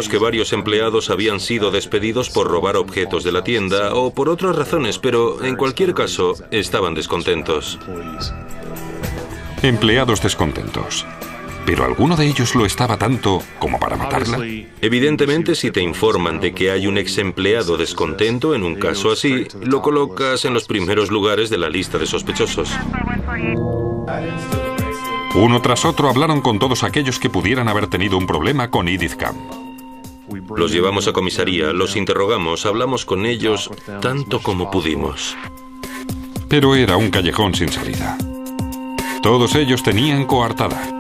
que varios empleados habían sido despedidos por robar objetos de la tienda o por otras razones, pero en cualquier caso estaban descontentos. Empleados descontentos. ¿Pero alguno de ellos lo estaba tanto como para matarla? Evidentemente, si te informan de que hay un ex empleado descontento en un caso así, lo colocas en los primeros lugares de la lista de sospechosos. Uno tras otro hablaron con todos aquellos que pudieran haber tenido un problema con Edith Camp. Los llevamos a comisaría, los interrogamos, hablamos con ellos tanto como pudimos. Pero era un callejón sin salida. Todos ellos tenían coartada.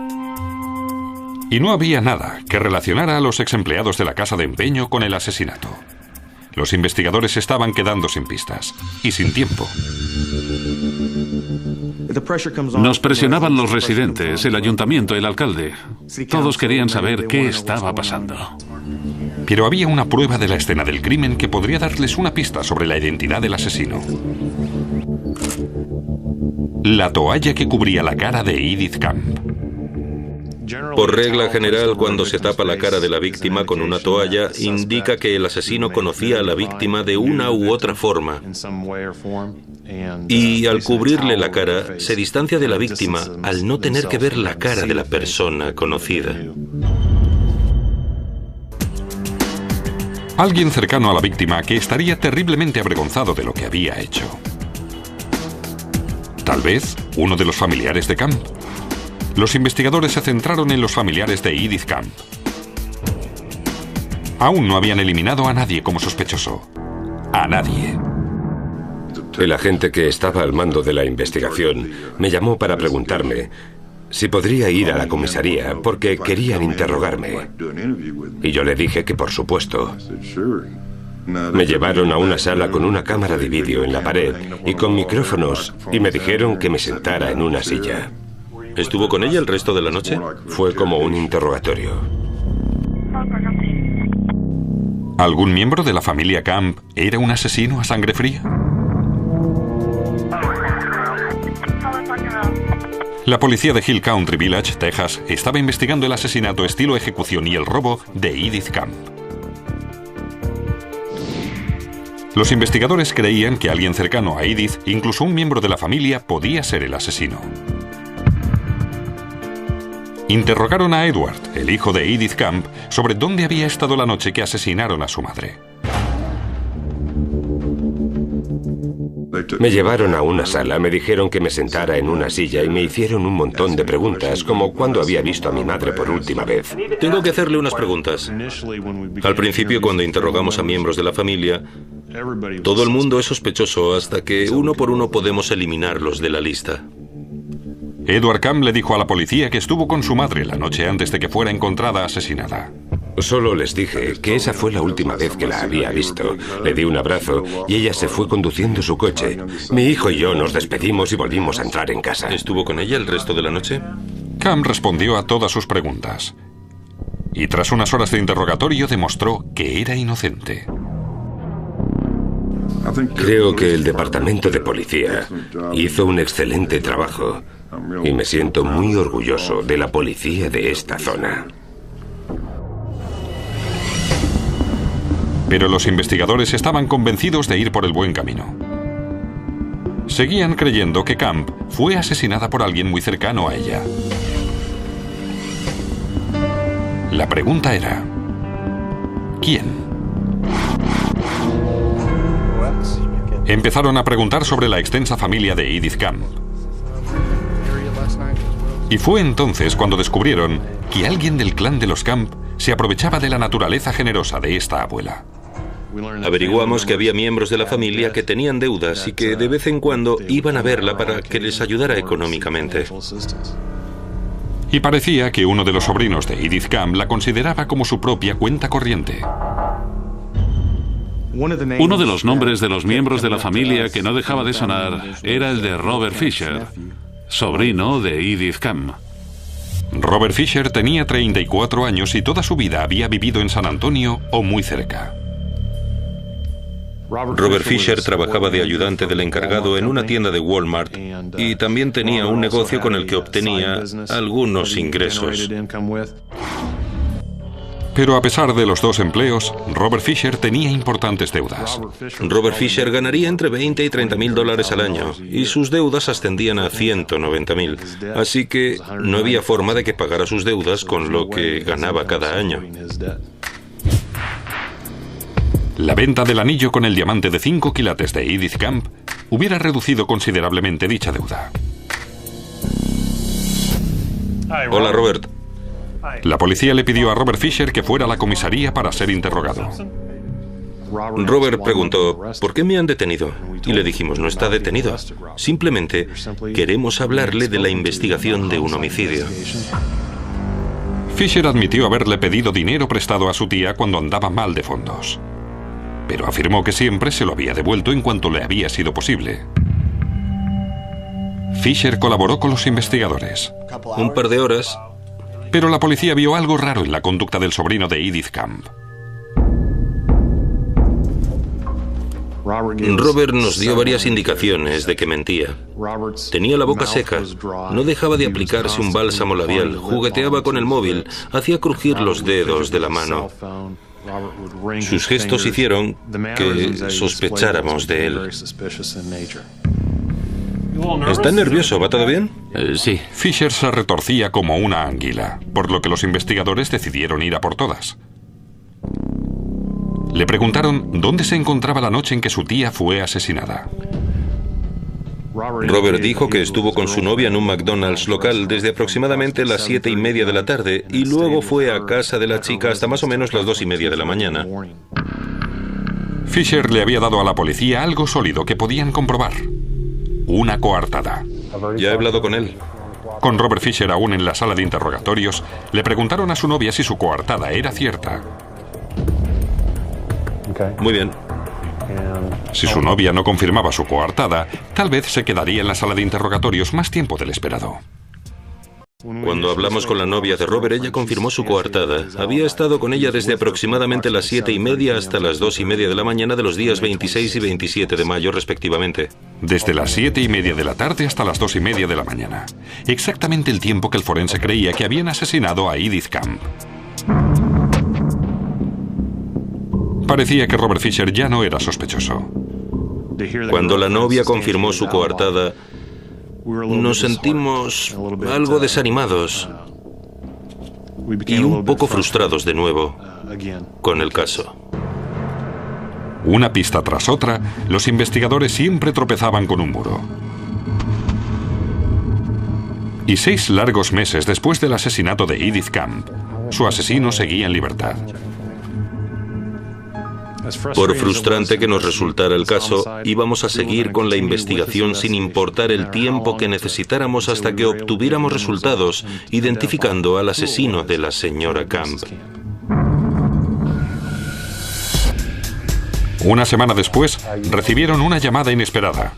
Y no había nada que relacionara a los ex empleados de la casa de empeño con el asesinato. Los investigadores estaban quedando sin pistas y sin tiempo. Nos presionaban los residentes, el ayuntamiento, el alcalde. Todos querían saber qué estaba pasando. Pero había una prueba de la escena del crimen que podría darles una pista sobre la identidad del asesino. La toalla que cubría la cara de Edith Camp. Por regla general, cuando se tapa la cara de la víctima con una toalla, indica que el asesino conocía a la víctima de una u otra forma. Y al cubrirle la cara, se distancia de la víctima al no tener que ver la cara de la persona conocida. Alguien cercano a la víctima que estaría terriblemente avergonzado de lo que había hecho. Tal vez uno de los familiares de Camp. Los investigadores se centraron en los familiares de Edith Camp. Aún no habían eliminado a nadie como sospechoso. A nadie. El agente que estaba al mando de la investigación me llamó para preguntarme si podría ir a la comisaría porque querían interrogarme. Y yo le dije que por supuesto. Me llevaron a una sala con una cámara de vídeo en la pared y con micrófonos y me dijeron que me sentara en una silla. ¿Estuvo con ella el resto de la noche? Fue como un interrogatorio. ¿Algún miembro de la familia Camp era un asesino a sangre fría? La policía de Hill Country Village, Texas, estaba investigando el asesinato estilo ejecución y el robo de Edith Camp. Los investigadores creían que alguien cercano a Edith, incluso un miembro de la familia, podía ser el asesino. Interrogaron a Edward, el hijo de Edith Camp, sobre dónde había estado la noche que asesinaron a su madre. Me llevaron a una sala, me dijeron que me sentara en una silla y me hicieron un montón de preguntas, como cuándo había visto a mi madre por última vez. Tengo que hacerle unas preguntas. Al principio, cuando interrogamos a miembros de la familia, todo el mundo es sospechoso hasta que uno por uno podemos eliminarlos de la lista. Edward Camp le dijo a la policía que estuvo con su madre la noche antes de que fuera encontrada asesinada. Solo les dije que esa fue la última vez que la había visto. Le di un abrazo y ella se fue conduciendo su coche. Mi hijo y yo nos despedimos y volvimos a entrar en casa. ¿Estuvo con ella el resto de la noche? Camp respondió a todas sus preguntas. Y tras unas horas de interrogatorio demostró que era inocente. Creo que el departamento de policía hizo un excelente trabajo. Y me siento muy orgulloso de la policía de esta zona. Pero los investigadores estaban convencidos de ir por el buen camino. Seguían creyendo que Camp fue asesinada por alguien muy cercano a ella. La pregunta era: ¿quién? Empezaron a preguntar sobre la extensa familia de Edith Camp. Y fue entonces cuando descubrieron que alguien del clan de los Camp se aprovechaba de la naturaleza generosa de esta abuela. Averiguamos que había miembros de la familia que tenían deudas y que de vez en cuando iban a verla para que les ayudara económicamente. Y parecía que uno de los sobrinos de Edith Camp la consideraba como su propia cuenta corriente. Uno de los nombres de los miembros de la familia que no dejaba de sonar era el de Robert Fisher, sobrino de Edith Camp. Robert Fisher tenía 34 años y toda su vida había vivido en San Antonio o muy cerca. Robert Fisher trabajaba de ayudante del encargado en una tienda de Walmart y también tenía un negocio con el que obtenía algunos ingresos. Pero a pesar de los dos empleos, Robert Fisher tenía importantes deudas. Robert Fisher ganaría entre 20 y 30 mil dólares al año, y sus deudas ascendían a 190.000. Así que no había forma de que pagara sus deudas con lo que ganaba cada año. La venta del anillo con el diamante de 5 quilates de Edith Camp hubiera reducido considerablemente dicha deuda. Hola, Robert. La policía le pidió a Robert Fisher que fuera a la comisaría para ser interrogado. Robert preguntó, ¿por qué me han detenido? Y le dijimos, no está detenido. Simplemente queremos hablarle de la investigación de un homicidio. Fisher admitió haberle pedido dinero prestado a su tía cuando andaba mal de fondos, pero afirmó que siempre se lo había devuelto en cuanto le había sido posible. Fisher colaboró con los investigadores. Un par de horas. Pero la policía vio algo raro en la conducta del sobrino de Edith Camp. Robert nos dio varias indicaciones de que mentía. Tenía la boca seca, no dejaba de aplicarse un bálsamo labial, jugueteaba con el móvil, hacía crujir los dedos de la mano. Sus gestos hicieron que sospecháramos de él. ¿Está nervioso? ¿Va todo bien? Sí. Fisher se retorcía como una anguila, por lo que los investigadores decidieron ir a por todas. Le preguntaron dónde se encontraba la noche en que su tía fue asesinada. Robert dijo que estuvo con su novia en un McDonald's local desde aproximadamente las 7:30 de la tarde y luego fue a casa de la chica hasta más o menos las 2:30 de la mañana. Fisher le había dado a la policía algo sólido que podían comprobar: una coartada. Ya he hablado con él. Con Robert Fisher aún en la sala de interrogatorios, le preguntaron a su novia si su coartada era cierta. Muy bien. Si su novia no confirmaba su coartada, tal vez se quedaría en la sala de interrogatorios más tiempo del esperado. Cuando hablamos con la novia de Robert, ella confirmó su coartada. Había estado con ella desde aproximadamente las 7:30 hasta las 2:30 de la mañana de los días 26 y 27 de mayo, respectivamente. Desde las 7:30 de la tarde hasta las 2:30 de la mañana. Exactamente el tiempo que el forense creía que habían asesinado a Edith Camp. Parecía que Robert Fisher ya no era sospechoso. Cuando la novia confirmó su coartada, nos sentimos algo desanimados y un poco frustrados de nuevo con el caso. Una pista tras otra, los investigadores siempre tropezaban con un muro. Y 6 largos meses después del asesinato de Edith Camp, su asesino seguía en libertad. Por frustrante que nos resultara el caso, íbamos a seguir con la investigación sin importar el tiempo que necesitáramos hasta que obtuviéramos resultados identificando al asesino de la señora Camp. Una semana después, recibieron una llamada inesperada.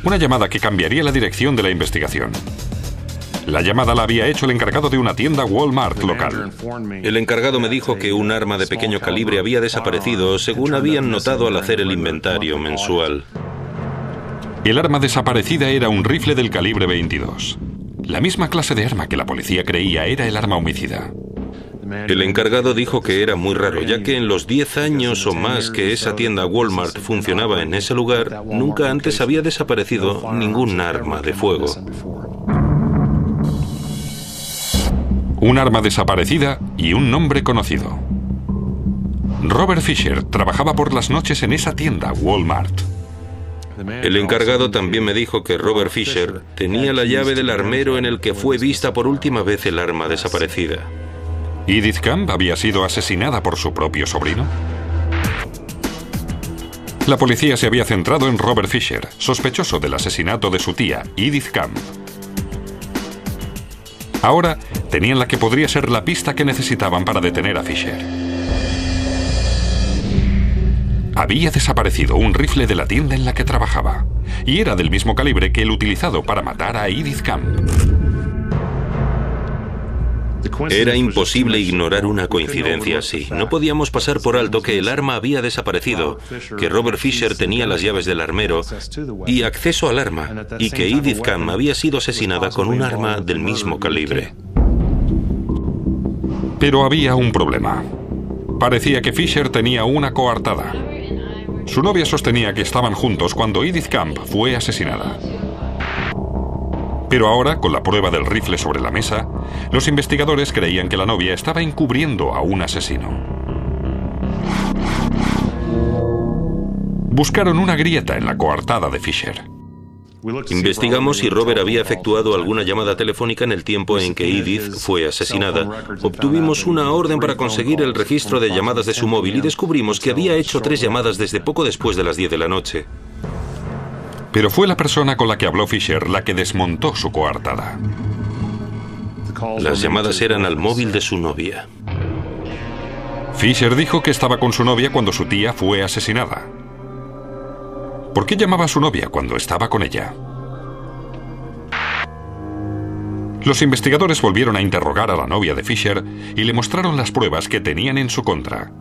Una llamada que cambiaría la dirección de la investigación. La llamada la había hecho el encargado de una tienda Walmart local. El encargado me dijo que un arma de pequeño calibre había desaparecido, según habían notado al hacer el inventario mensual. El arma desaparecida era un rifle del calibre 22. La misma clase de arma que la policía creía era el arma homicida. El encargado dijo que era muy raro, ya que en los 10 años o más que esa tienda Walmart funcionaba en ese lugar, nunca antes había desaparecido ningún arma de fuego. Un arma desaparecida y un nombre conocido. Robert Fisher trabajaba por las noches en esa tienda Walmart. El encargado también me dijo que Robert Fisher tenía la llave del armero en el que fue vista por última vez el arma desaparecida. ¿Edith Camp había sido asesinada por su propio sobrino? La policía se había centrado en Robert Fisher, sospechoso del asesinato de su tía, Edith Camp. Ahora tenían la que podría ser la pista que necesitaban para detener a Fisher. Había desaparecido un rifle de la tienda en la que trabajaba, y era del mismo calibre que el utilizado para matar a Edith Camp. Era imposible ignorar una coincidencia así. No podíamos pasar por alto que el arma había desaparecido, que Robert Fisher tenía las llaves del armero y acceso al arma, y que Edith Camp había sido asesinada con un arma del mismo calibre. Pero había un problema. Parecía que Fisher tenía una coartada. Su novia sostenía que estaban juntos cuando Edith Camp fue asesinada. Pero ahora, con la prueba del rifle sobre la mesa, los investigadores creían que la novia estaba encubriendo a un asesino. Buscaron una grieta en la coartada de Fisher. Investigamos si Robert había efectuado alguna llamada telefónica en el tiempo en que Edith fue asesinada. Obtuvimos una orden para conseguir el registro de llamadas de su móvil y descubrimos que había hecho 3 llamadas desde poco después de las 10 de la noche. Pero fue la persona con la que habló Fisher la que desmontó su coartada. Las llamadas eran al móvil de su novia. Fisher dijo que estaba con su novia cuando su tía fue asesinada. ¿Por qué llamaba a su novia cuando estaba con ella? Los investigadores volvieron a interrogar a la novia de Fisher y le mostraron las pruebas que tenían en su contra.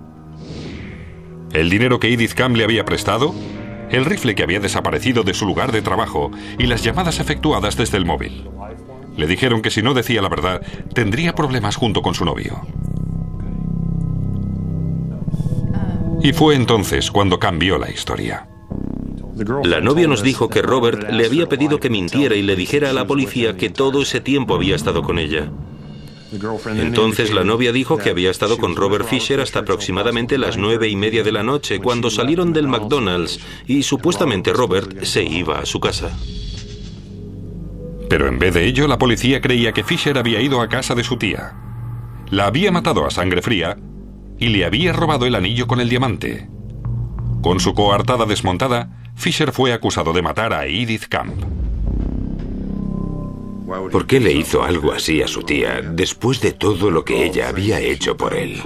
El dinero que Edith Camp le había prestado, el rifle que había desaparecido de su lugar de trabajo y las llamadas efectuadas desde el móvil. Le dijeron que si no decía la verdad, tendría problemas junto con su novio. Y fue entonces cuando cambió la historia. La novia nos dijo que Robert le había pedido que mintiera y le dijera a la policía que todo ese tiempo había estado con ella. Entonces la novia dijo que había estado con Robert Fisher hasta aproximadamente las 9:30 de la noche, cuando salieron del McDonald's y supuestamente Robert se iba a su casa. Pero en vez de ello, la policía creía que Fisher había ido a casa de su tía. La había matado a sangre fría y le había robado el anillo con el diamante. Con su coartada desmontada, Fisher fue acusado de matar a Edith Camp. ¿Por qué le hizo algo así a su tía después de todo lo que ella había hecho por él?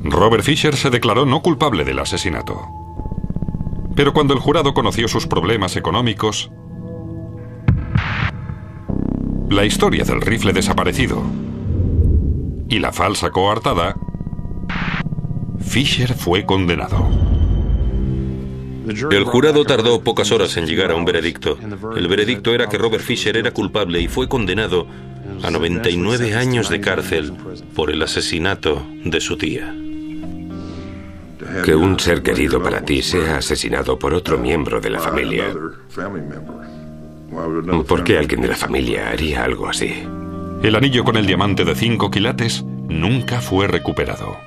Robert Fisher se declaró no culpable del asesinato. Pero cuando el jurado conoció sus problemas económicos, la historia del rifle desaparecido y la falsa coartada, Fisher fue condenado. El jurado tardó pocas horas en llegar a un veredicto. El veredicto era que Robert Fisher era culpable y fue condenado a 99 años de cárcel por el asesinato de su tía. Que un ser querido para ti sea asesinado por otro miembro de la familia. ¿Por qué alguien de la familia haría algo así? El anillo con el diamante de 5 quilates nunca fue recuperado.